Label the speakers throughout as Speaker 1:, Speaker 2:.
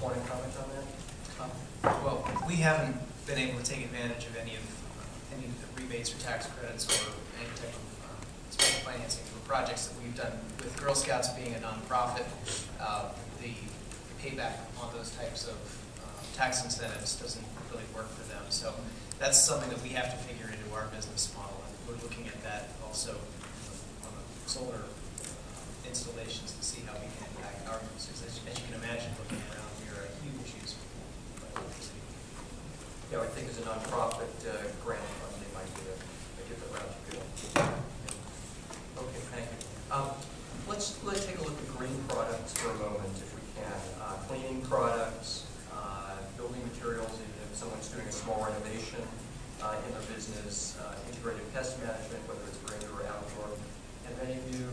Speaker 1: want to comment on that?
Speaker 2: Well, we haven't been able to take advantage of any of the rebates or tax credits or any type of special financing for projects that we've done. With Girl Scouts being a nonprofit, the payback on those types of tax incentives doesn't really work for them. So that's something that we have to figure into our business model. And we're looking at that also on the solar installations to see how we can impact our users. As you can imagine, looking around, we are a huge user of electricity.
Speaker 1: Yeah, I think as a nonprofit grant fund, they might be a different route to go. Okay, thank you. Let's take a look at green products for a moment, if we can. Cleaning products, building materials, even if someone's doing a small renovation in their business, integrated pest management, whether it's for indoor or outdoor. And many of you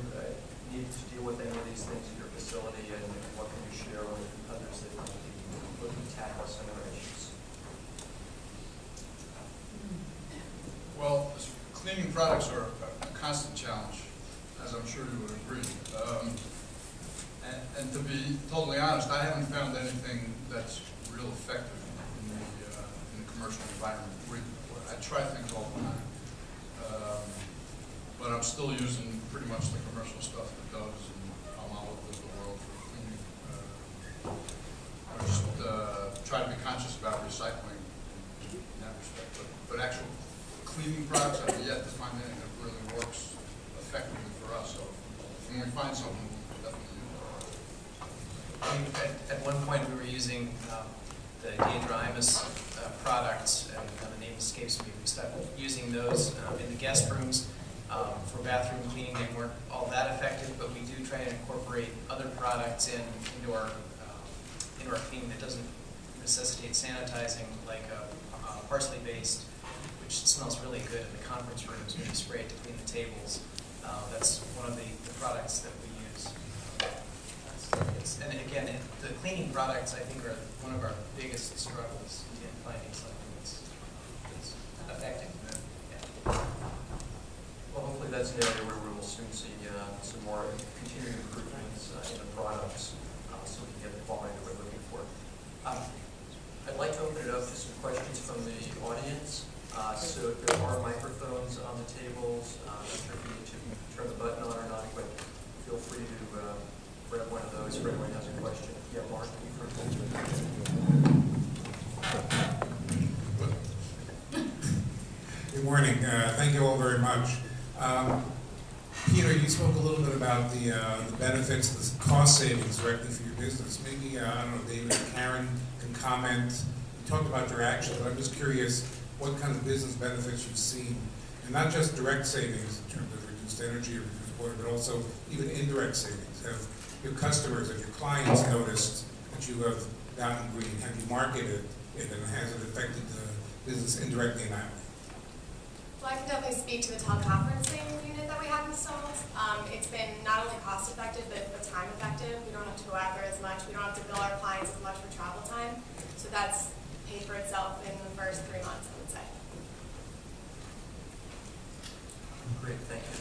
Speaker 1: need to deal with any of these things at your facility, and what can you share with others that might be looking to tackle similar issues?
Speaker 3: Well, cleaning products are a constant challenge, as I'm sure you would agree. And to be totally honest, I haven't found anything that's real effective in the commercial environment. I try things all the time, but I'm still using pretty much the commercial stuff that Doug's and Palmolive of the world for cleaning. I just try to be conscious about recycling in that respect, but actual cleaning products, I've yet to find anything that really works effectively for us. So when we find something, we'll definitely use it.
Speaker 2: At one point, we were using the Deidra-Imus product, and the name escapes me. We started using those in the guest rooms for bathroom cleaning. They weren't all that effective, but we do try to incorporate other products into our cleaning that doesn't necessitate sanitizing, like parsley-based, which smells really good in the conference rooms when you spray it to clean the tables. That's one of the products that we use. And again, the cleaning products, I think, are one of our biggest struggles in finding something that's effective. Yeah.
Speaker 1: Well, hopefully that's an area where we will soon see some more continued improvements in the products, so we can get the quality that we're looking for. I'd like to open it up to some questions from the audience. So if there are microphones on the tables, I'm not sure if you need to turn the button on or not, but feel free to grab one of those if anyone has a question. Yeah, Mark, you first.
Speaker 4: Good morning. Thank you all very much. Peter, you spoke a little bit about the benefits, the cost savings directly for your business. Maybe, I don't know, David or Karen can comment. You talked about your actions, but I'm just curious what kind of business benefits you've seen, and not just direct savings in terms of reduced energy or reduced water, but also even indirect savings. Have your customers, have your clients noticed that you have gotten green? Have you marketed it, and has it affected the business indirectly in that way?
Speaker 5: Well, I can definitely speak to the teleconferencing unit that we have installed. It's been not only cost effective, but time effective. We don't have to go out there as much. We don't have to bill our clients as much for travel time. So that's paid for itself in the first 3 months, I would say.
Speaker 1: Great, thank you.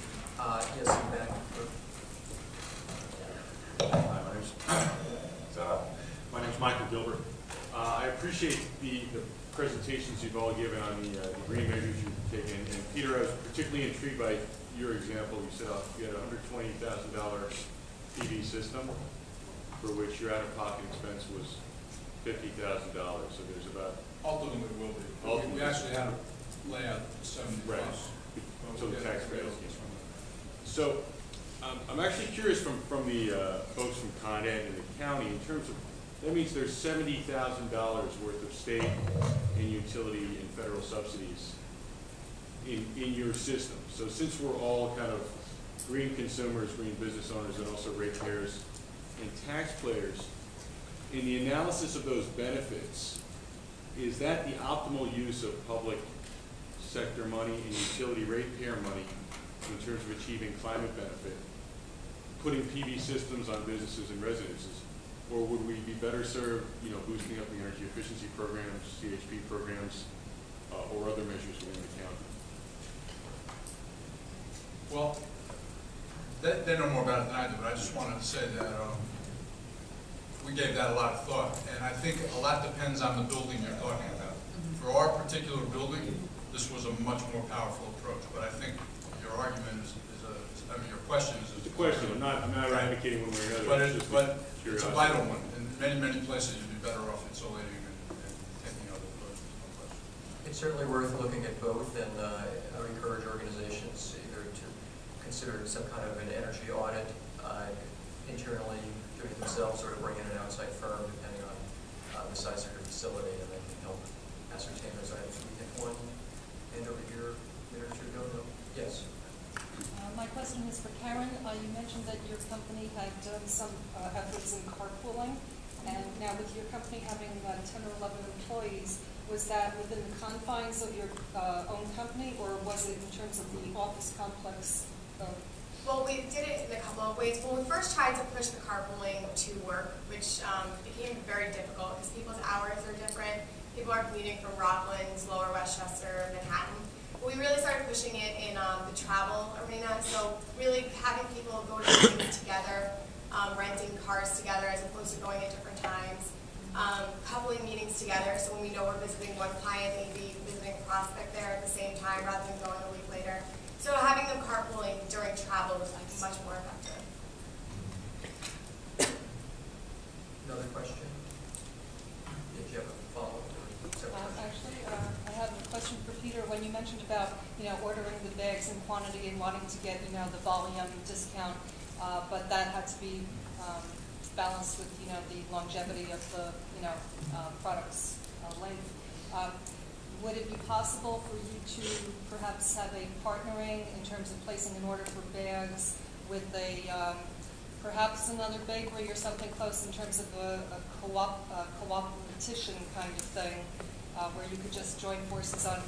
Speaker 1: Yes, in the back.
Speaker 6: My name's Michael Gilbert. I appreciate the presentations you've all given on the green measures you've taken. And Peter, I was particularly intrigued by your example. You said you had a $120,000 PV system for which your out-of-pocket expense was $50,000. So there's about...
Speaker 3: Ultimately will be.
Speaker 6: Ultimately.
Speaker 3: We actually had to lay out 70
Speaker 6: Right.
Speaker 3: plus.
Speaker 6: So the tax credits. So I'm actually curious from the folks from Con Ed and the county in terms of, that means there's $70,000 worth of state and utility and federal subsidies in your system. So since we're all kind of green consumers, green business owners, and also ratepayers and taxpayers, in the analysis of those benefits, is that the optimal use of public sector money and utility ratepayer money in terms of achieving climate benefit, putting PV systems on businesses and residences? Or would we be better served, boosting up the energy efficiency programs, CHP programs, or other measures within the county?
Speaker 3: Well, they know more about it than I do, but I just wanted to say that we gave that a lot of thought, and I think a lot depends on the building you're talking about. For our particular building, this was a much more powerful approach, but I think your argument I mean, your question is.
Speaker 6: It's a question, I'm not advocating one way or another.
Speaker 3: But
Speaker 6: It's just
Speaker 3: but it's a
Speaker 6: curiosity.
Speaker 3: vital one. In many places, you'd be better off insulating and taking other approaches. No question.
Speaker 1: It's certainly worth looking at both, and I would encourage organizations either to consider some kind of an energy audit internally, doing it themselves, or to bring in an outside firm, depending on the size of your facility, and they can help ascertain those items. We have one hand over here, a minute or two ago. No? Yes.
Speaker 7: My question is for Karen. You mentioned that your company had done some efforts in carpooling, and now with your company having 10 or 11 employees, was that within the confines of your own company, or was it in terms of the office complex?
Speaker 5: Well, we did it in a couple of ways. When we first tried to push the carpooling to work, which became very difficult because people's hours are different. People are commuting from Rockland, Lower Westchester, Manhattan. We really started pushing it in the travel arena, so really having people go to meetings together, renting cars together as opposed to going at different times, coupling meetings together, so when we know we're visiting one client, maybe visiting a prospect there at the same time rather than going a week later. So having them carpooling during travel was much more effective.
Speaker 1: Another question? Did you have a follow-up?
Speaker 7: Actually, I have a question for Peter. When you mentioned about, ordering the bags in quantity and wanting to get, the volume discount, but that had to be balanced with, the longevity of the, product's length. Would it be possible for you to perhaps have a partnering in terms of placing an order for bags with a perhaps another bakery or something close in terms of a co-opetition kind of thing, where you could just join forces on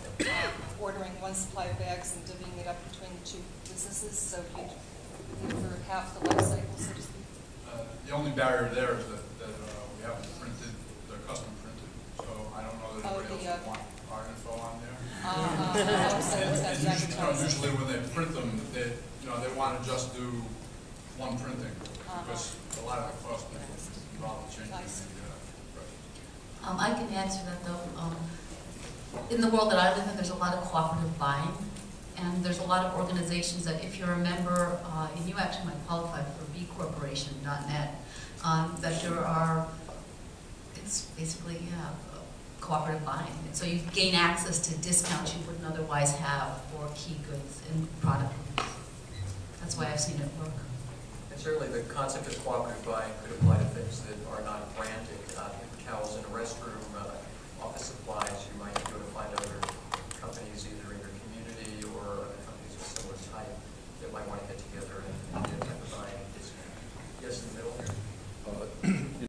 Speaker 7: ordering one supply of bags and divvying it up between the two businesses, so you'd for half the life cycle, so to speak?
Speaker 3: The only barrier there is that we have them printed, they're custom printed, so I don't know that anybody else would want our info on there. Usually when they print them, they want to just do one printing, because a lot of the cost involved in changing the price.
Speaker 8: I can answer that though. In the world that I live in, there's a lot of cooperative buying, and there's a lot of organizations that, if you're a member, and you actually might qualify for bcorporation.net, that there are, it's basically, cooperative buying. So you gain access to discounts you wouldn't otherwise have for key goods and product groups. That's why I've seen it work.
Speaker 1: And certainly the concept of cooperative buying could apply to things that are not brand